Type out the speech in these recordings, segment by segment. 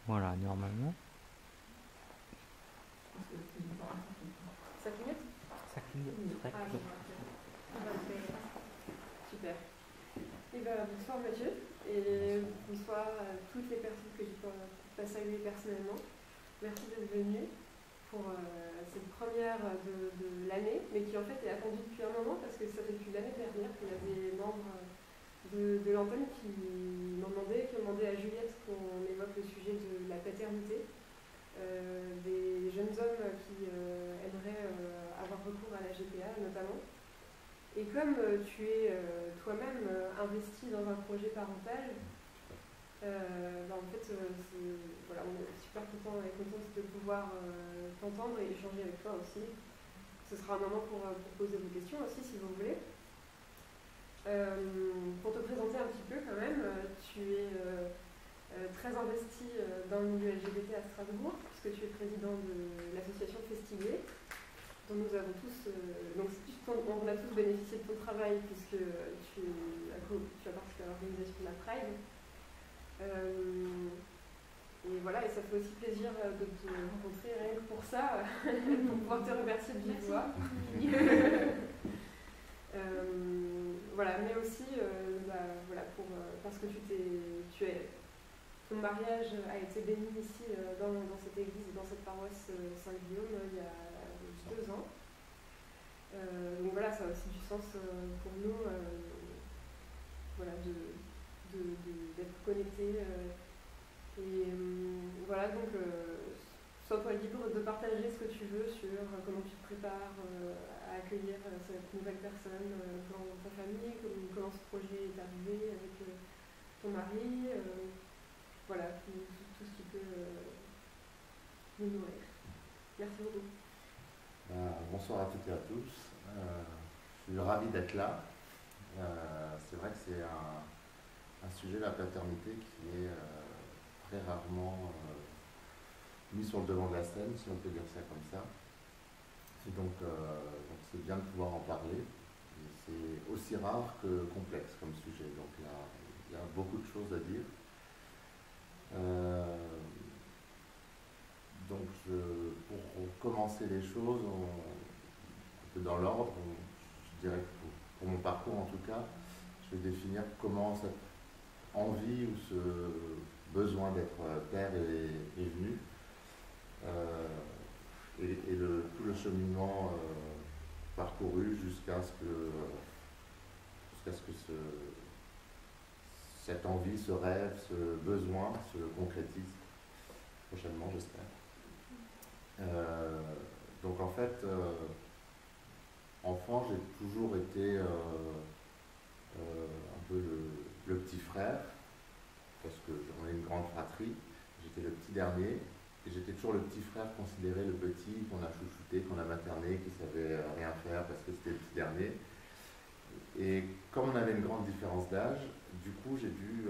Voilà, normalement. Ça clignote? Ça clignote. Ah, je vois. Super. Et bonsoir Mathieu, et bonsoir à toutes les personnes que je ne peux pas saluer personnellement. Merci d'être venu pour cette première de l'année, mais qui en fait est attendue depuis un moment parce que ça fait depuis l'année dernière qu'il y a des membres de l'antenne qui m'ont demandé, qui ont demandé à Juliette qu'on évoque le sujet de la paternité, des jeunes hommes qui aimeraient avoir recours à la GPA notamment. Et comme tu es toi-même investi dans un projet parental, en fait, voilà, on est super content et contente de pouvoir t'entendre et échanger avec toi aussi. Ce sera un moment pour poser vos questions aussi, si vous voulez. Pour te présenter un petit peu quand même, tu es très investi dans le milieu LGBT à Strasbourg, puisque tu es président de l'association Festivier, dont nous avons tous, donc on a tous bénéficié de ton travail puisque tu as participé à l'organisation de la Pride. Et voilà, et ça fait aussi plaisir de te rencontrer rien que pour ça, pour pouvoir te remercier de vive voix. Voilà, mais aussi voilà, parce que ton mariage a été béni ici dans cette église, dans cette paroisse Saint-Guillaume il y a 2 ans. Donc voilà, ça a aussi du sens pour nous voilà, d'être connectés. Voilà, donc sois-toi libre de partager ce que tu veux sur comment tu te prépares à accueillir cette nouvelle personne dans ta famille, comment ce projet est arrivé avec ton mari. Voilà, tout ce qui peut nous nourrir. Merci beaucoup. Bonsoir à toutes et à tous. Je suis ravi d'être là. C'est vrai que c'est un sujet, la paternité, qui est très rarement mis sur le devant de la scène, si on peut dire ça comme ça. Et donc c'est bien de pouvoir en parler. Et c'est aussi rare que complexe comme sujet. Donc il y a beaucoup de choses à dire. Donc pour commencer les choses, un peu dans l'ordre, je dirais que pour mon parcours en tout cas, je vais définir comment cette envie ou ce besoin d'être père est venu, et tout le cheminement parcouru jusqu'à ce que cette envie, ce rêve, ce besoin se concrétise prochainement, j'espère. Donc en fait, enfant, j'ai toujours été un peu le petit frère, parce qu'on est une grande fratrie. J'étais le petit dernier, et j'étais toujours le petit frère considéré le petit, qu'on a chouchouté, qu'on a materné, qui savait rien faire parce que c'était le petit dernier. Et comme on avait une grande différence d'âge, du coup j'ai dû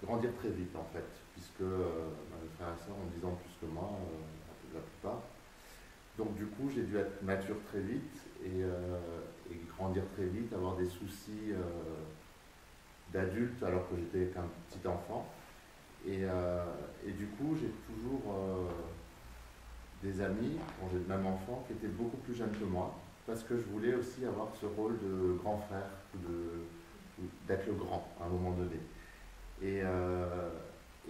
grandir très vite en fait, puisque mes frères et sœurs ont 10 ans de plus que moi, la plupart. Donc du coup j'ai dû être mature très vite et grandir très vite, avoir des soucis d'adulte alors que j'étais qu'un petit enfant. Et du coup j'ai toujours des amis, quand j'ai le même enfant, qui étaient beaucoup plus jeunes que moi, parce que je voulais aussi avoir ce rôle de grand frère, d'être le grand à un moment donné. Et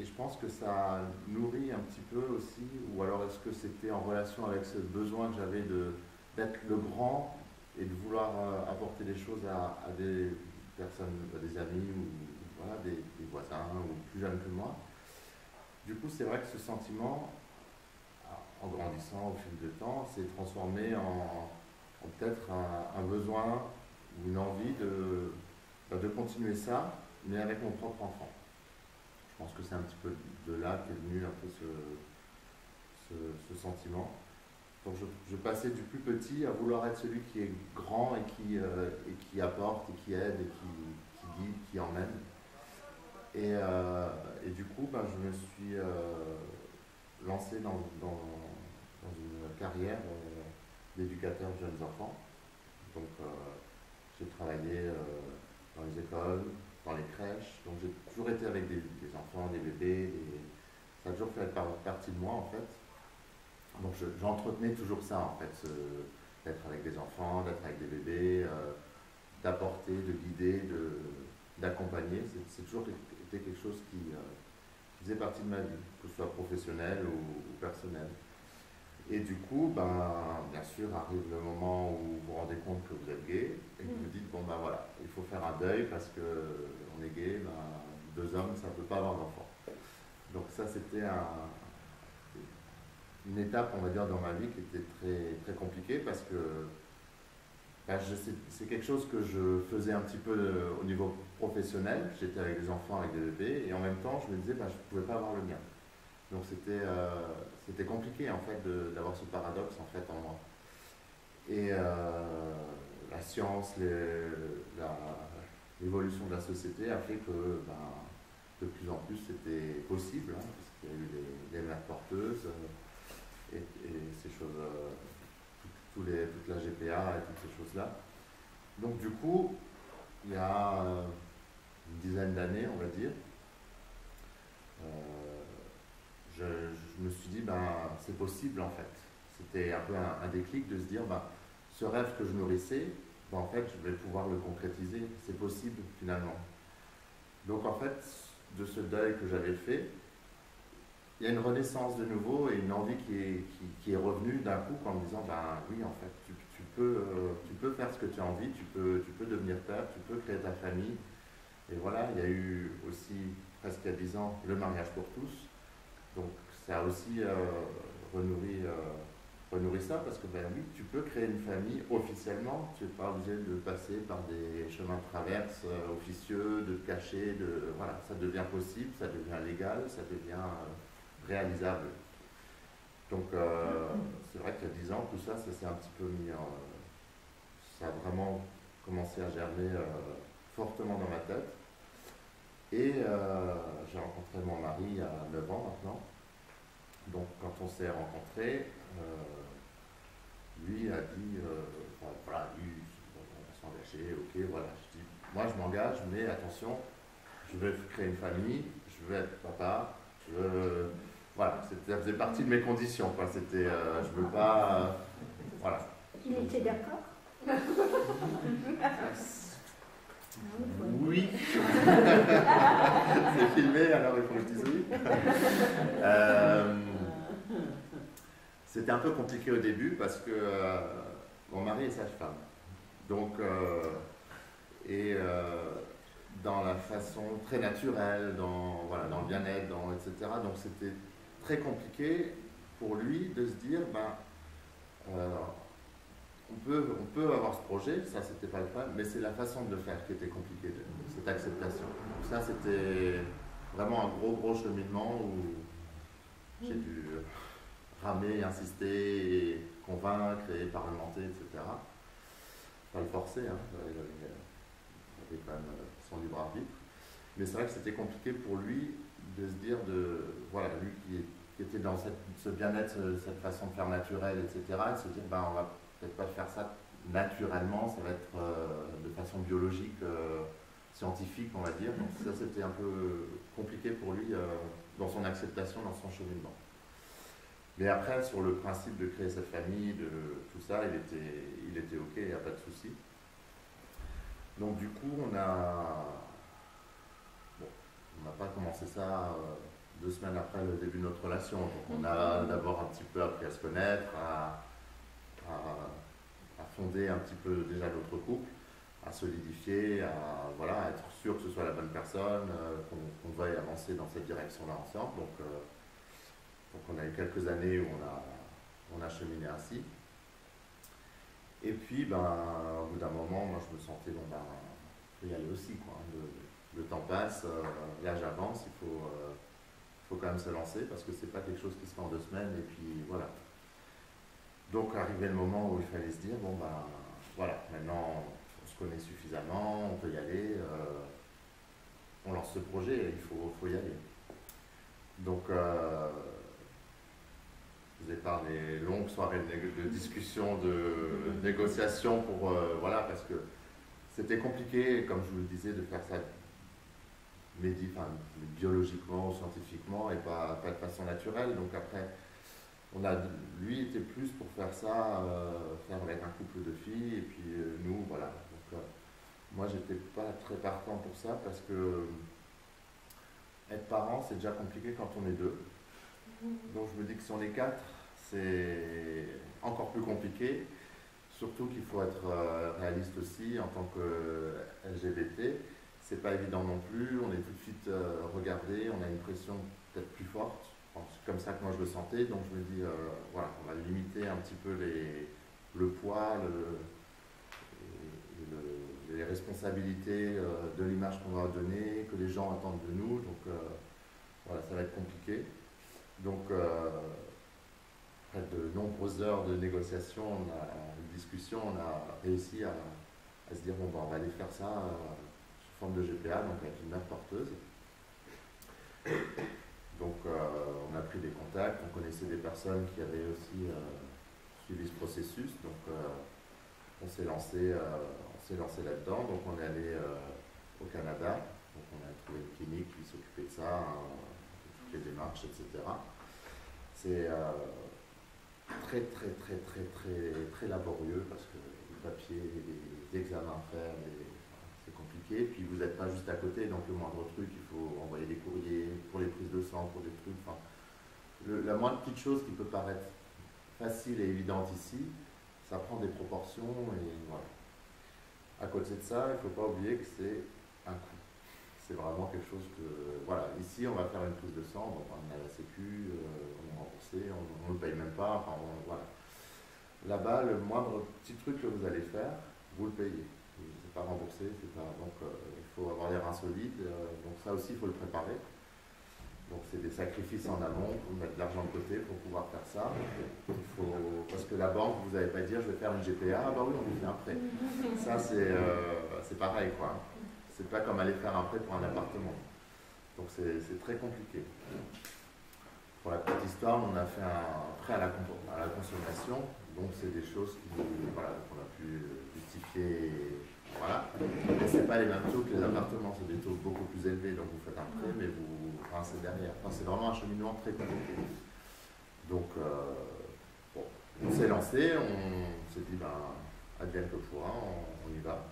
je pense que ça nourrit un petit peu aussi, ou alors est-ce que c'était en relation avec ce besoin que j'avais d'être le grand et de vouloir apporter des choses à des personnes, à des amis ou voilà, des voisins ou plus jeunes que moi. Du coup, c'est vrai que ce sentiment, en grandissant au fil du temps, s'est transformé en peut-être un besoin ou une envie de continuer ça, mais avec mon propre enfant. Je pense que c'est un petit peu de là qu'est venu un peu ce sentiment. Donc je passais du plus petit à vouloir être celui qui est grand et qui apporte et qui aide et qui guide, qui emmène. Et du coup, je me suis lancé dans une carrière d'éducateur de jeunes enfants. Donc j'ai travaillé dans les écoles, dans les crèches. Donc j'ai toujours été avec des enfants, des bébés, ça a toujours fait partie de moi en fait. Donc j'entretenais toujours ça en fait, d'être avec des enfants, d'être avec des bébés, d'apporter, de guider, d'accompagner. C'est toujours été quelque chose qui faisait partie de ma vie, que ce soit professionnel ou personnel. Et du coup, bien sûr, arrive le moment où vous vous rendez compte que vous êtes gay et que vous vous dites, bon ben voilà, il faut faire un deuil parce qu'on est gay, deux hommes, ça ne peut pas avoir d'enfant. Donc ça, c'était une étape, on va dire, dans ma vie qui était très, très compliquée parce que c'est quelque chose que je faisais un petit peu au niveau professionnel. J'étais avec des enfants, avec des bébés, et en même temps, je me disais, je ne pouvais pas avoir le mien. Donc c'était compliqué, en fait, d'avoir ce paradoxe, en fait, en moi. Et la science, l'évolution de la société a fait que, de plus en plus, c'était possible, hein, parce qu'il y a eu les mères porteuses et ces choses... toute la GPA et toutes ces choses-là. Donc du coup, il y a une dizaine d'années, on va dire, je me suis dit, c'est possible en fait. C'était un peu un déclic de se dire, ce rêve que je nourrissais, en fait, je vais pouvoir le concrétiser. C'est possible finalement. Donc en fait, de ce deuil que j'avais fait, il y a une renaissance de nouveau et une envie qui est revenue d'un coup en me disant, oui, en fait, tu peux faire ce que tu as envie, tu peux devenir père, tu peux créer ta famille. Et voilà, il y a eu aussi, presque il y a 10 ans, le mariage pour tous. Donc ça a aussi renourri ça, parce que oui, tu peux créer une famille officiellement, tu n'es pas obligé de passer par des chemins de traverse officieux, de te cacher, voilà, ça devient possible, ça devient légal, ça devient... réalisable. Donc c'est vrai qu'il y a 10 ans, tout ça, ça s'est un petit peu mis ça a vraiment commencé à germer fortement dans ma tête. Et j'ai rencontré mon mari il y a 9 ans maintenant. Donc quand on s'est rencontrés, lui a dit, voilà, lui, on va s'engager, ok, voilà. Je dis, moi je m'engage, mais attention, je veux créer une famille, je veux être papa, je veux... Voilà, ça faisait partie de mes conditions, quoi. C'était, je veux pas... voilà. Il était d'accord? Oui. C'est filmé, alors il faut que je dise oui. C'était un peu compliqué au début parce que mon mari est sage-femme. Donc, dans la façon très naturelle, dans le bien-être, etc. Donc c'était très compliqué pour lui de se dire, on peut avoir ce projet, ça c'était pas le problème, mais c'est la façon de le faire qui était compliquée, cette acceptation. Donc ça c'était vraiment un gros cheminement où j'ai dû ramer, insister, et convaincre et parlementer, etc. Pas le forcer, hein, il avait quand même son libre arbitre. Mais c'est vrai que c'était compliqué pour lui de se dire, voilà, lui qui était dans ce bien-être, cette façon de faire naturelle, etc., de se dire, on va peut-être pas faire ça naturellement, ça va être de façon biologique, scientifique, on va dire. Donc ça, c'était un peu compliqué pour lui dans son acceptation, dans son cheminement. Mais après, sur le principe de créer cette famille, de tout ça, il était OK, il n'y a pas de souci. Donc du coup, on n'a pas commencé ça 2 semaines après le début de notre relation. Donc on a d'abord un petit peu appris à se connaître, à fonder un petit peu déjà notre couple, à solidifier, à être sûr que ce soit la bonne personne, qu'on veuille avancer dans cette direction-là ensemble. Donc on a eu quelques années où on a cheminé ainsi. Et puis, au bout d'un moment, moi je me sentais, il faut y aller aussi, quoi. Le temps passe, l'âge avance, il faut quand même se lancer parce que c'est pas quelque chose qui se fait en 2 semaines et puis voilà. Donc arrivé le moment où il fallait se dire, voilà, maintenant on se connaît suffisamment, on peut y aller, on lance ce projet et il faut y aller. Donc, vous avez par des longues soirées de discussion, de négociation pour, voilà, parce que c'était compliqué, comme je vous le disais, de faire ça biologiquement, scientifiquement, et pas de façon naturelle. Donc après, lui était plus pour faire ça, faire avec un couple de filles, et puis nous, voilà. Donc, moi, j'étais pas très partant pour ça, parce que être parent, c'est déjà compliqué quand on est deux. Donc je me dis que si on est quatre, c'est encore plus compliqué. Surtout qu'il faut être réaliste aussi en tant que LGBT. C'est pas évident non plus. On est tout de suite regardé, on a une pression peut-être plus forte. Enfin, c'est comme ça que moi je le sentais. Donc je me dis, voilà, on va limiter un petit peu le poids, les responsabilités de l'image qu'on va donner, que les gens attendent de nous. Donc voilà, ça va être compliqué. Donc, après de nombreuses heures de négociation, de discussion, on a réussi à se dire, bon, ben, on va aller faire ça sous forme de GPA, donc avec une mère porteuse. Donc, on a pris des contacts, on connaissait des personnes qui avaient aussi suivi ce processus, donc on s'est lancé là-dedans. Donc, on est allé au Canada, donc on a trouvé une clinique qui s'occupait de ça, toutes les démarches, etc. C'est très, très, très, très, très, très laborieux parce que les papiers, les examens à faire, c'est compliqué. Puis vous n'êtes pas juste à côté, donc le moindre truc, il faut envoyer des courriers pour les prises de sang, pour des trucs. Enfin, la moindre petite chose qui peut paraître facile et évidente ici, ça prend des proportions et voilà. À côté de ça, il ne faut pas oublier que c'est un coût. C'est vraiment quelque chose que, voilà, ici on va faire une prise de sang, donc on a la sécu, on est remboursé, on ne le paye même pas, enfin voilà. Là-bas, le moindre petit truc que vous allez faire, vous le payez. C'est pas remboursé, c'est pas, donc il faut avoir les reins solides, donc ça aussi il faut le préparer. Donc c'est des sacrifices en amont, il faut mettre de l'argent de côté pour pouvoir faire ça. Parce que la banque, vous n'allez pas dire je vais faire une GPA, ah bah oui on vous fait un prêt. Ça c'est pareil quoi. C'est pas comme aller faire un prêt pour un appartement. Donc c'est très compliqué. Pour la petite histoire, on a fait un prêt à la consommation. Donc c'est des choses qu'on a pu justifier. Voilà. Mais c'est pas les mêmes taux que les appartements, c'est des taux beaucoup plus élevés. Donc vous faites un prêt, mais vous rincez derrière. Enfin, c'est vraiment un cheminement très compliqué. Donc bon, on s'est lancé, on s'est dit advienne que pourra, on y va.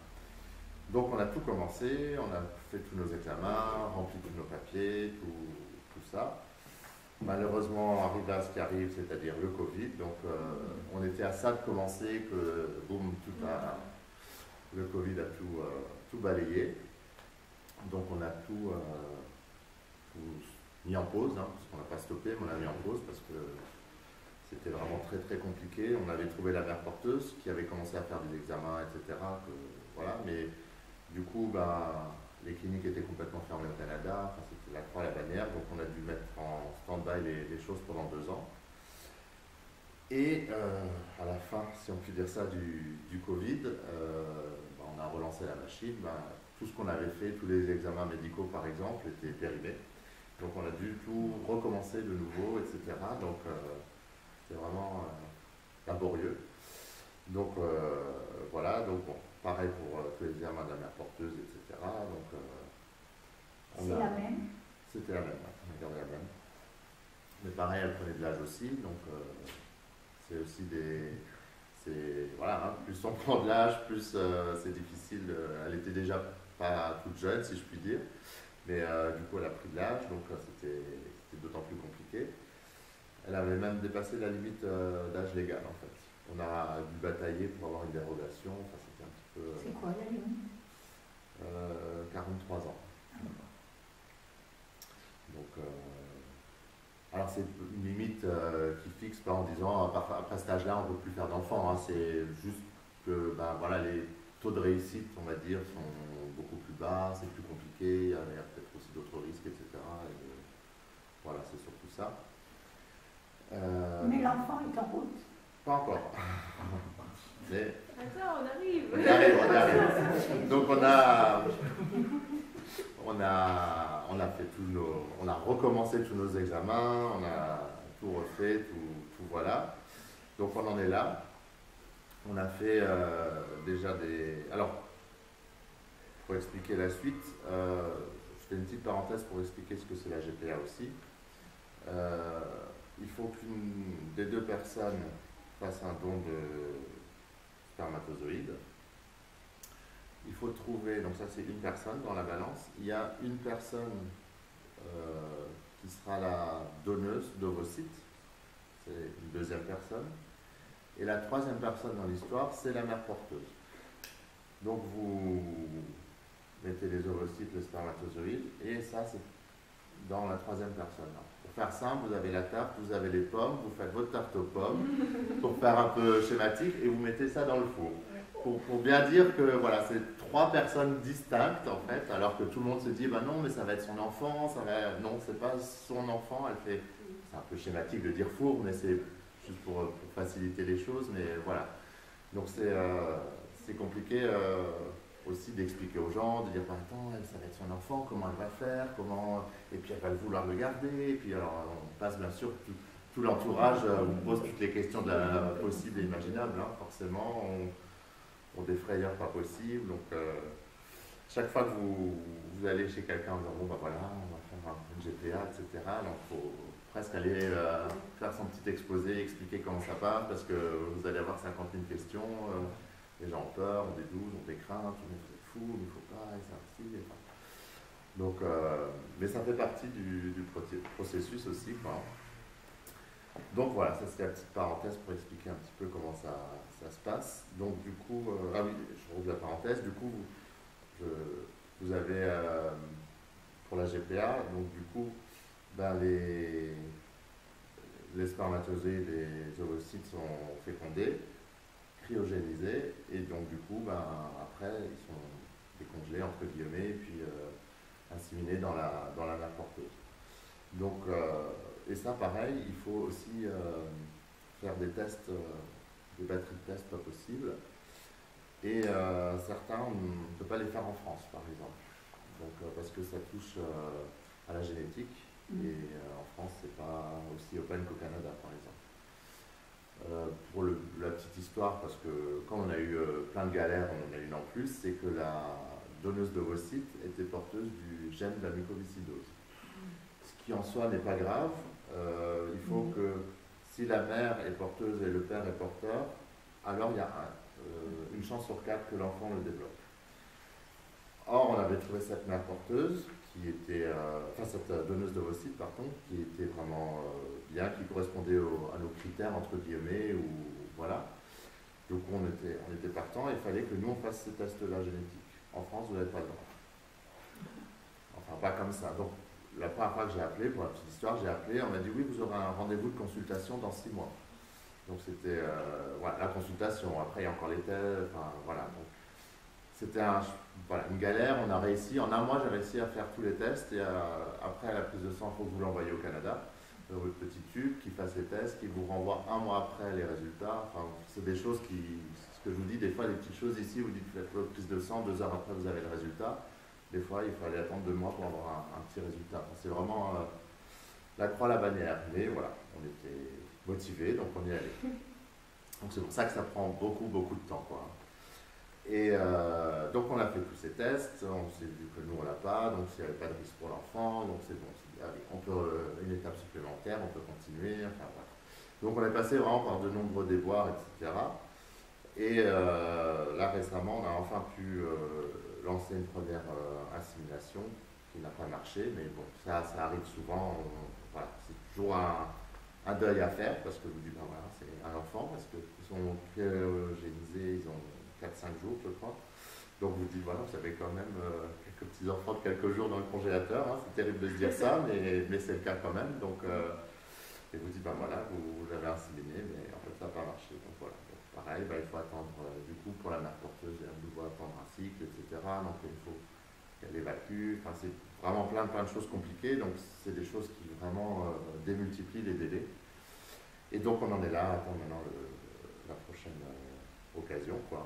Donc on a tout commencé, on a fait tous nos examens, rempli tous nos papiers, tout ça. Malheureusement, arriva ce qui arrive, c'est-à-dire le Covid. Donc on était à ça de commencer que, boum, le Covid a tout balayé. Donc on a tout mis en pause, hein, parce qu'on n'a pas stoppé, mais on l'a mis en pause parce que c'était vraiment très très compliqué. On avait trouvé la mère porteuse qui avait commencé à faire des examens, etc. Voilà, mais du coup, les cliniques étaient complètement fermées au Canada, enfin, c'était la croix à la bannière, donc on a dû mettre en stand-by les choses pendant 2 ans. Et à la fin, si on peut dire ça, du Covid, on a relancé la machine. Tout ce qu'on avait fait, tous les examens médicaux par exemple, étaient périmés. Donc on a dû tout recommencer de nouveau, etc. Donc c'est vraiment laborieux. Donc voilà, donc bon, pareil pour tous les examens de la mère porteuse, etc. Donc, c'est la même? C'était la même, on a gardé la même. Mais pareil, elle prenait de l'âge aussi, donc c'est aussi voilà, hein, plus on prend de l'âge, plus c'est difficile. Elle était déjà pas toute jeune, si je puis dire, mais du coup elle a pris de l'âge, donc c'était d'autant plus compliqué. Elle avait même dépassé la limite d'âge légal en fait. On a dû batailler pour avoir une dérogation, enfin c'était un petit peu... C'est quoi la limite? 43 ans. Donc, alors c'est une limite qui fixe pas en disant après cet âge-là on ne peut plus faire d'enfants, hein. C'est juste que voilà, les taux de réussite, on va dire, sont beaucoup plus bas, c'est plus compliqué, il y a peut-être aussi d'autres risques, etc. Et, voilà, c'est surtout ça. Mais l'enfant est en route? Pas encore. Mais attends, on arrive. On arrive. Donc on a fait on a recommencé tous nos examens, on a tout refait, tout voilà. Donc on en est là. On a fait déjà alors pour expliquer la suite, c'était une petite parenthèse pour expliquer ce que c'est la GPA aussi. Il faut qu'une des deux personnes fasse un don de spermatozoïdes. Il faut trouver, donc ça c'est une personne dans la balance, il y a une personne qui sera la donneuse d'ovocytes, c'est une deuxième personne, et la troisième personne dans l'histoire, c'est la mère porteuse. Donc vous mettez les ovocytes, les spermatozoïdes, et ça c'est dans la troisième personne. Pour faire simple, vous avez la tarte, vous avez les pommes, vous faites votre tarte aux pommes, pour faire un peu schématique, et vous mettez ça dans le four. Pour bien dire que voilà, c'est trois personnes distinctes en fait, alors que tout le monde se dit bah non, mais ça va être son enfant, ça va... non, c'est pas son enfant, elle fait, c'est un peu schématique de dire four, mais c'est juste pour faciliter les choses, mais voilà. Donc c'est compliqué aussi d'expliquer aux gens, de dire bah, attends, elle, ça va être son enfant, comment elle va faire, comment, et puis elle va vouloir le garder, et puis alors on passe bien sûr tout l'entourage, on pose toutes les questions de la possible et imaginable, hein, forcément. Pour des frayeurs pas possibles. Donc, chaque fois que vous allez chez quelqu'un en disant bon, bah voilà, on va faire une GPA, etc. Donc, il faut presque aller faire son petit exposé, expliquer comment ça passe, parce que vous allez avoir 50 000 questions. Les gens ont peur, ont des doutes, ont des craintes. Mais vous êtes fou, mais il ne faut pas, et c'est ainsi. Enfin. Donc, mais ça fait partie du processus aussi, quoi. Donc voilà, ça c'est la petite parenthèse pour expliquer un petit peu comment ça se passe. Donc du coup, ah oui, je rouvre la parenthèse, du coup, vous avez, pour la GPA, donc du coup, ben, les spermatozoïdes et les ovocytes sont fécondés, cryogénisés, et donc du coup, ben, après, ils sont décongelés, entre guillemets, et puis inséminés dans la mère porteuse. Donc, et ça, pareil, il faut aussi faire des tests, des batteries de tests pas possibles. Et certains, on ne peut pas les faire en France, par exemple. Donc, parce que ça touche à la génétique. Et en France, c'est pas aussi open qu'au Canada, par exemple. Pour la petite histoire, parce que quand on a eu plein de galères, on en a une en plus, c'est que la donneuse d'ovocytes était porteuse du gène de la mucoviscidose. Ce qui en soi n'est pas grave. Il faut que si la mère est porteuse et le père est porteur, alors il y a une chance sur 4 que l'enfant le développe. Or, on avait trouvé cette mère porteuse, qui était, cette donneuse d'ovocytes, par contre, qui était vraiment bien, qui correspondait à nos critères, entre guillemets, ou voilà. Donc on était partant, et il fallait que nous on fasse ces tests-là génétiques. En France, vous n'avez pas le droit. Enfin, pas comme ça. Donc, la première fois que j'ai appelé, pour la petite histoire, j'ai appelé, on m'a dit oui, vous aurez un rendez-vous de consultation dans 6 mois. Donc c'était voilà, la consultation, après il y a encore les tests, enfin voilà. Donc, c'était une galère, on a réussi, en un mois j'ai réussi à faire tous les tests, et après à la prise de sang, il faut que vous l'envoyiez au Canada, dans votre petit tube, qui fasse les tests, qui vous renvoie un mois après les résultats. Enfin, c'est des choses ce que je vous dis, des fois les petites choses ici, vous dites faites votre prise de sang, 2 heures après vous avez le résultat. Des fois, il fallait attendre 2 mois pour avoir un petit résultat. C'est vraiment la croix à la bannière. Mais voilà, on était motivés, donc on y allait. Donc c'est pour ça que ça prend beaucoup, beaucoup de temps, quoi. Et donc on a fait tous ces tests, on s'est dit que nous on l'a pas, donc s'il n'y avait pas de risque pour l'enfant, donc c'est bon, allez, on peut une étape supplémentaire, on peut continuer, enfin voilà. Donc on est passé vraiment par de nombreux déboires, etc. Et là récemment, on a enfin pu lancer une première assimilation qui n'a pas marché, mais bon, ça arrive souvent. Voilà, c'est toujours un deuil à faire, parce que vous dites, ben voilà, c'est un enfant, parce qu'ils sont cryogénisés, ils ont 4-5 jours, je crois. Donc vous dites, voilà, vous avez quand même quelques petits enfants de quelques jours dans le congélateur, hein, c'est terrible de se dire ça, mais c'est le cas quand même. Donc, et vous dites, ben voilà, vous l'avez assimilé, mais en fait ça n'a pas marché. Donc voilà. Pareil, il faut attendre, du coup, pour la mère porteuse, elle doit attendre un cycle, etc. Donc il faut qu'elle évacue. Enfin, c'est vraiment plein de choses compliquées. Donc c'est des choses qui vraiment démultiplient les délais. Et donc on en est là, à attendre maintenant la prochaine occasion, quoi.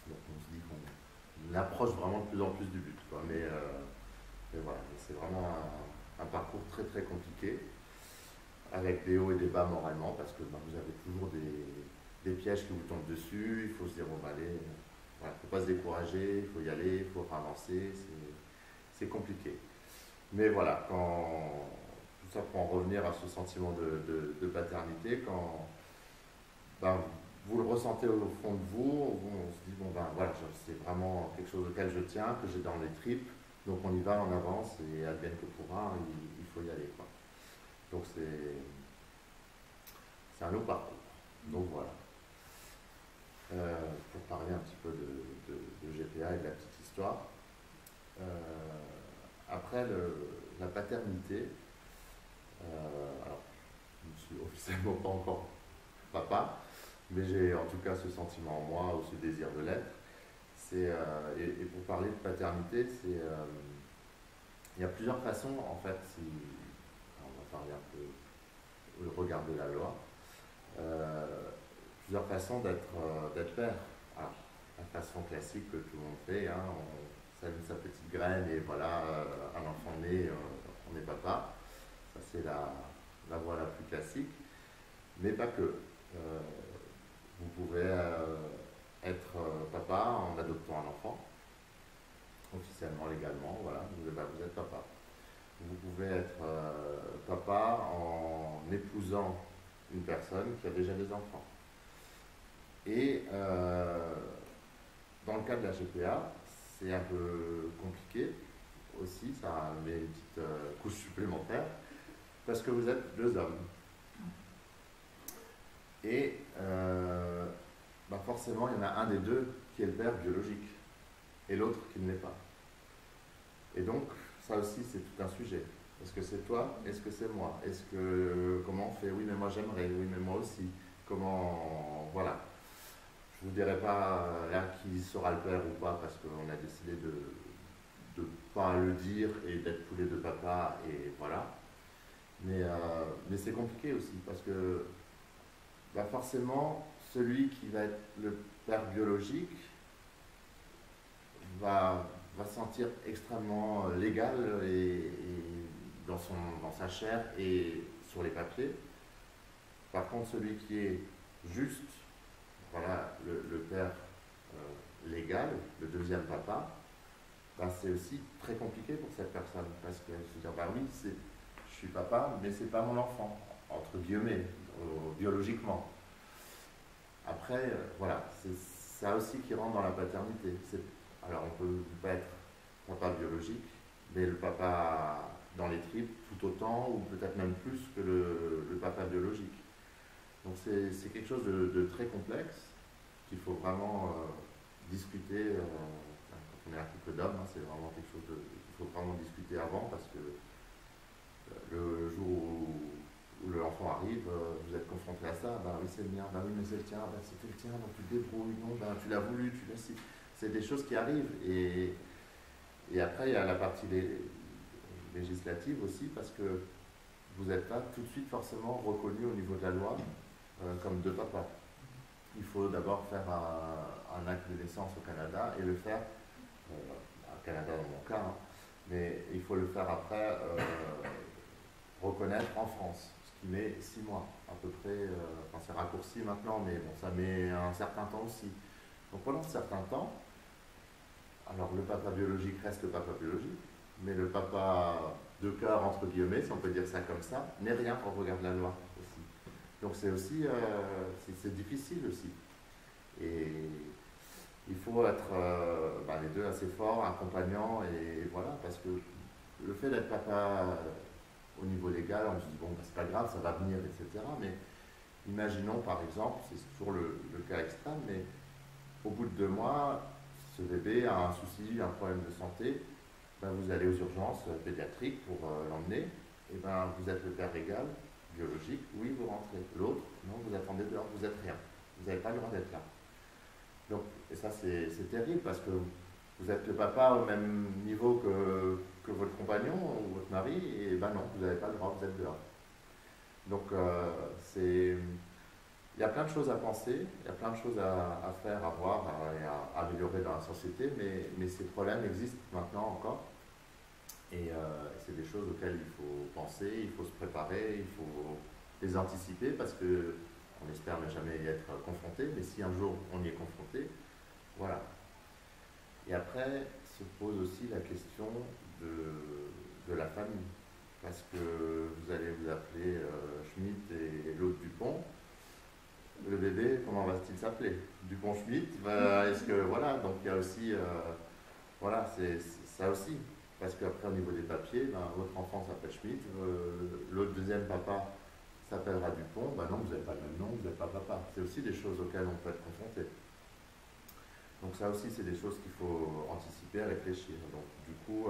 Donc on se dit qu'on approche vraiment de plus en plus du but, quoi. Mais voilà, c'est vraiment un parcours très très compliqué, avec des hauts et des bas moralement, parce que vous avez toujours des pièges qui vous tombent dessus, il faut se dire, bon, allez, voilà, il ne faut pas se décourager, il faut y aller, il faut avancer, c'est compliqué. Mais voilà, tout ça pour en revenir à ce sentiment de paternité, quand ben, vous le ressentez au fond de vous, on se dit, bon ben voilà, c'est vraiment quelque chose auquel je tiens, que j'ai dans les tripes, donc on y va, on avance, et advienne que pourra, il faut y aller, quoi. Donc c'est un autre parcours. Donc voilà. Pour parler un petit peu de GPA et de la petite histoire. Après la paternité, alors je ne suis officiellement pas encore papa, mais j'ai en tout cas ce sentiment en moi ou ce désir de l'être. Et pour parler de paternité, il y a plusieurs façons en fait, on va parler un peu le regard de la loi, plusieurs façons d'être père. Alors, la façon classique que tout le monde fait, hein, on salue sa petite graine et voilà, un enfant né, on est papa. Ça c'est la voie la plus classique, mais pas que. Vous pouvez être papa en adoptant un enfant, officiellement, légalement, voilà, vous êtes papa. Vous pouvez être papa en épousant une personne qui a déjà des enfants. Et dans le cas de la GPA, c'est un peu compliqué aussi, ça met une petite couche supplémentaire, parce que vous êtes deux hommes. Et forcément, il y en a un des deux qui est le père biologique, et l'autre qui ne l'est pas. Et donc, ça aussi, c'est tout un sujet. Est-ce que c'est toi? Est-ce que c'est moi? Comment on fait? Oui, mais moi j'aimerais, oui, mais moi aussi. Comment, voilà. Je ne vous dirai pas là qui sera le père ou pas, parce qu'on a décidé de ne pas le dire et d'être tous les deux papas, et voilà. Mais c'est compliqué aussi, parce que forcément, celui qui va être le père biologique va se sentir extrêmement légal et dans sa chair et sur les papiers. Par contre, celui qui est juste, voilà, le père légal, le deuxième papa, c'est aussi très compliqué pour cette personne, parce qu'elle se dit, oui, je suis papa, mais c'est pas mon enfant, entre guillemets, biologiquement. Après, voilà, c'est ça aussi qui rentre dans la paternité. Alors on peut pas être papa biologique, mais le papa dans les tripes tout autant, ou peut-être même plus que le papa biologique. Donc c'est quelque chose de très complexe, qu'il faut vraiment discuter, quand on est un couple d'hommes, hein, c'est vraiment quelque chose qu'il faut vraiment discuter avant, parce que le jour où l'enfant arrive, vous êtes confronté à ça, oui c'est le mien, oui mais c'est le tien, c'était le tien, donc tu te débrouilles, non, tu l'as voulu, tu l'as si. C'est des choses qui arrivent, et après il y a la partie législative aussi, parce que vous n'êtes pas tout de suite forcément reconnu au niveau de la loi comme deux papas. Il faut d'abord faire un acte de naissance au Canada et le faire, au Canada dans mon cas, hein, mais il faut le faire après reconnaître en France, ce qui met 6 mois à peu près, c'est raccourci maintenant, mais bon, ça met un certain temps aussi. Donc pendant un certain temps, alors le papa biologique reste le papa biologique, mais le papa de cœur, entre guillemets, si on peut dire ça comme ça, n'est rien au regard de la loi aussi. Donc c'est aussi, c'est difficile aussi. Et il faut être les deux assez forts, accompagnants, et voilà, parce que le fait d'être papa au niveau légal, on se dit, c'est pas grave, ça va venir, etc. Mais imaginons par exemple, c'est toujours le cas extrême, mais au bout de 2 mois, ce bébé a un souci, un problème de santé, vous allez aux urgences pédiatriques pour l'emmener, et vous êtes le père légal, biologique, oui, vous rentrez. L'autre, non, vous attendez dehors, vous êtes rien. Vous n'avez pas le droit d'être là. Donc, et ça, c'est terrible, parce que vous êtes le papa au même niveau que votre compagnon ou votre mari, et non, vous n'avez pas le droit, vous êtes dehors. Donc, il y a plein de choses à penser, il y a plein de choses à faire, à voir et à améliorer dans la société, mais ces problèmes existent maintenant encore. Et c'est des choses auxquelles il faut penser, il faut se préparer, il faut les anticiper, parce qu'on espère ne jamais y être confronté, mais si un jour on y est confronté, voilà. Et après, se pose aussi la question de la famille. Parce que vous allez vous appeler Schmitt et l'autre Dupont. Le bébé, comment va-t-il s'appeler? Dupont-Schmitt, est-ce que, voilà, donc il y a aussi, voilà, c'est ça aussi. Parce qu'après, au niveau des papiers, ben, votre enfant s'appelle Schmitt, l'autre deuxième papa s'appellera Dupont, ben non, vous n'avez pas le même nom, vous n'êtes pas papa. C'est aussi des choses auxquelles on peut être confronté. Donc ça aussi, c'est des choses qu'il faut anticiper, réfléchir. Donc du coup,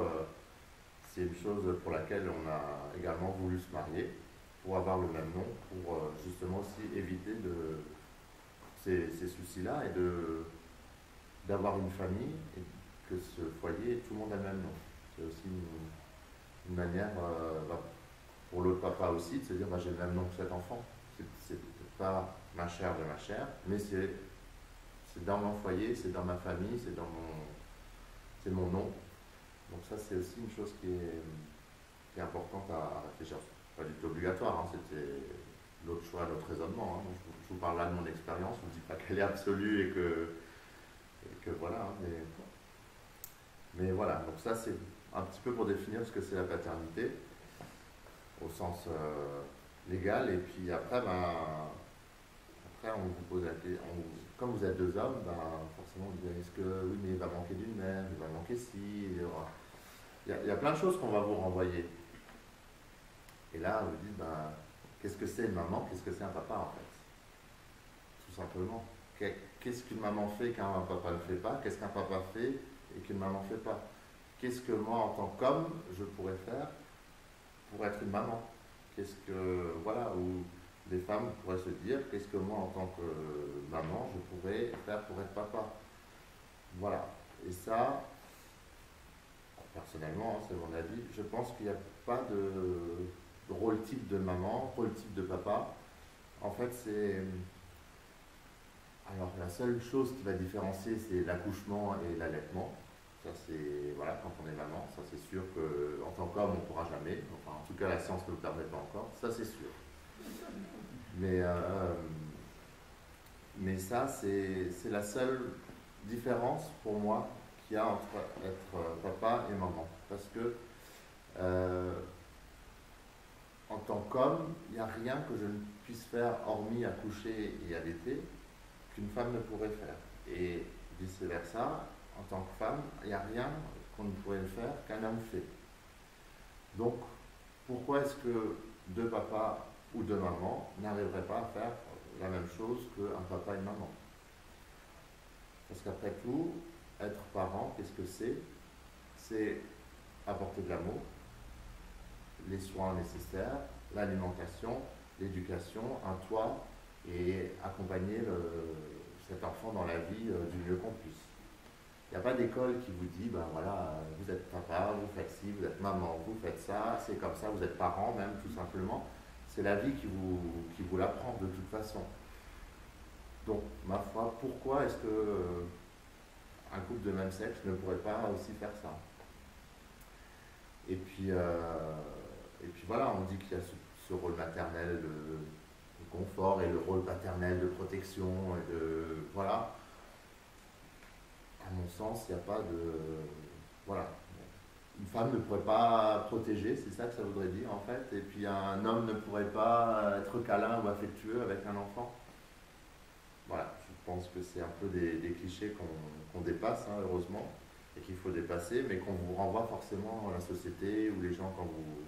c'est une chose pour laquelle on a également voulu se marier, pour avoir le même nom, pour justement aussi éviter ces soucis-là et d'avoir une famille et que ce foyer, tout le monde a le même nom. C'est aussi une manière, pour l'autre papa aussi, de se dire j'ai le même nom que cet enfant. C'est pas ma chair de ma chair, mais c'est dans mon foyer, c'est dans ma famille, c'est mon nom. Donc ça, c'est aussi une chose qui est importante à réfléchir. Pas du tout obligatoire, hein, c'était l'autre choix, l'autre raisonnement. Hein. Je vous parle là de mon expérience, je ne dis pas qu'elle est absolue et que voilà. Hein, mais voilà, donc ça c'est un petit peu pour définir ce que c'est la paternité, au sens légal. Et puis après, on vous pose la question, comme vous êtes deux hommes, forcément vous dites, est-ce que oui, mais il va manquer d'une mère, il va manquer ci, il y a plein de choses qu'on va vous renvoyer. Et là, vous dites, qu'est-ce que c'est une maman, qu'est-ce que c'est un papa en fait? Tout simplement. Qu'est-ce qu'une maman fait qu'un papa ne fait pas? Qu'est-ce qu'un papa fait et qu'une maman ne fait pas? Qu'est-ce que moi, en tant qu'homme, je pourrais faire pour être une maman? Qu'est-ce que, voilà, où des femmes pourraient se dire, qu'est-ce que moi, en tant que maman, je pourrais faire pour être papa? Voilà. Et ça, personnellement, c'est mon avis, je pense qu'il n'y a pas de rôle type de maman, rôle type de papa. En fait, alors la seule chose qui va différencier, c'est l'accouchement et l'allaitement. Ça, c'est, voilà, quand on est maman, ça c'est sûr qu'en tant qu'homme, on ne pourra jamais. Enfin, en tout cas, la science ne le permet pas encore. Ça, c'est sûr. Mais ça, c'est la seule différence pour moi qu'il y a entre être papa et maman. Parce que en tant qu'homme, il n'y a rien que je ne puisse faire, hormis accoucher et allaiter, qu'une femme ne pourrait faire. Et vice-versa, en tant que femme, il n'y a rien qu'on ne pourrait faire qu'un homme fait. Donc, pourquoi est-ce que deux papas ou deux mamans n'arriveraient pas à faire la même chose qu'un papa et une maman? Parce qu'après tout, être parent, qu'est-ce que c'est? C'est apporter de l'amour, les soins nécessaires, l'alimentation, l'éducation, un toit et accompagner cet enfant dans la vie du mieux qu'on puisse. Il n'y a pas d'école qui vous dit, voilà, vous êtes papa, vous faites ci, vous êtes maman, vous faites ça, c'est comme ça, vous êtes parent même, tout simplement. C'est la vie qui vous l'apprend de toute façon. Donc, ma foi, pourquoi est-ce que un couple de même sexe ne pourrait pas aussi faire ça? Et puis voilà, on dit qu'il y a ce rôle maternel de confort et le rôle paternel de protection et voilà. À mon sens, il n'y a pas de... Voilà. Une femme ne pourrait pas protéger, c'est ça que ça voudrait dire en fait. Et puis un homme ne pourrait pas être câlin ou affectueux avec un enfant. Voilà, je pense que c'est un peu des clichés qu'on dépasse, hein, heureusement, et qu'il faut dépasser, mais qu'on vous renvoie forcément dans la société ou les gens quand vous